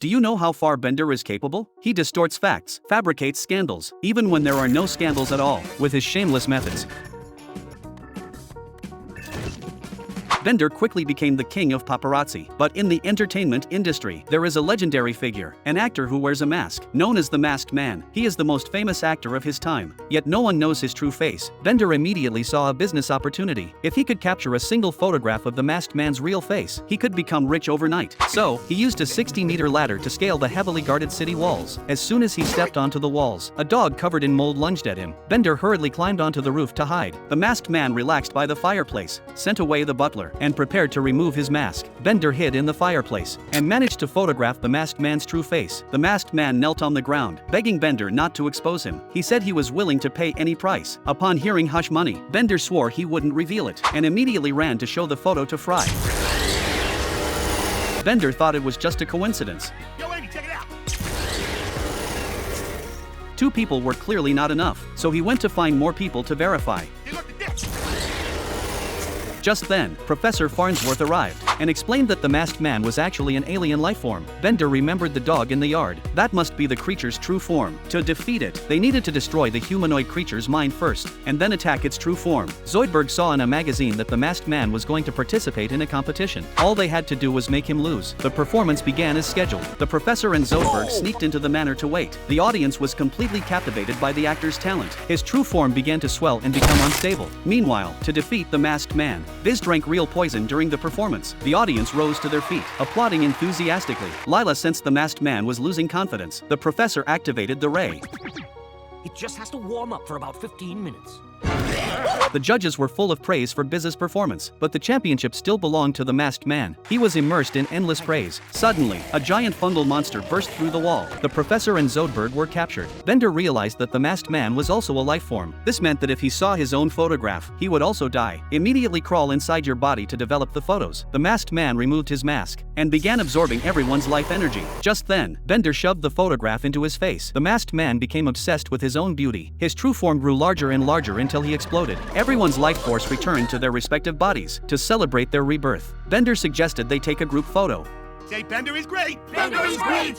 Do you know how far Bender is capable? He distorts facts, fabricates scandals, even when there are no scandals at all, with his shameless methods. Bender quickly became the king of paparazzi. But in the entertainment industry, there is a legendary figure, an actor who wears a mask, known as the Masked Man. He is the most famous actor of his time, yet no one knows his true face. Bender immediately saw a business opportunity. If he could capture a single photograph of the Masked Man's real face, he could become rich overnight. So, he used a 60-meter ladder to scale the heavily guarded city walls. As soon as he stepped onto the walls, a dog covered in mold lunged at him. Bender hurriedly climbed onto the roof to hide. The Masked Man relaxed by the fireplace, sent away the butler, and prepared to remove his mask. Bender hid in the fireplace and managed to photograph the Masked Man's true face. The Masked Man knelt on the ground, begging Bender not to expose him. He said he was willing to pay any price. Upon hearing hush money, Bender swore he wouldn't reveal it and immediately ran to show the photo to Fry. Bender thought it was just a coincidence. Yo, Andy, check it out. Two people were clearly not enough, so he went to find more people to verify. Hey, look at this. Just then, Professor Farnsworth arrived and explained that the Masked Man was actually an alien lifeform. Bender remembered the dog in the yard. That must be the creature's true form. To defeat it, they needed to destroy the humanoid creature's mind first, and then attack its true form. Zoidberg saw in a magazine that the Masked Man was going to participate in a competition. All they had to do was make him lose. The performance began as scheduled. The professor and Zoidberg sneaked into the manor to wait. The audience was completely captivated by the actor's talent. His true form began to swell and become unstable. Meanwhile, to defeat the Masked Man, Biz drank real poison during the performance. The audience rose to their feet, applauding enthusiastically. Lila sensed the Masked Man was losing confidence. The professor activated the ray. It just has to warm up for about 15 minutes. The judges were full of praise for Biz's performance, but the championship still belonged to the Masked Man. He was immersed in endless praise. Suddenly, a giant fungal monster burst through the wall. The professor and Zoidberg were captured. Bender realized that the Masked Man was also a life form. This meant that if he saw his own photograph, he would also die. Immediately crawl inside your body to develop the photos. The Masked Man removed his mask and began absorbing everyone's life energy. Just then, Bender shoved the photograph into his face. The Masked Man became obsessed with his own beauty. His true form grew larger and larger until he exploded. Everyone's life force returned to their respective bodies. To celebrate their rebirth, Bender suggested they take a group photo. Say Bender is great. Bender is great!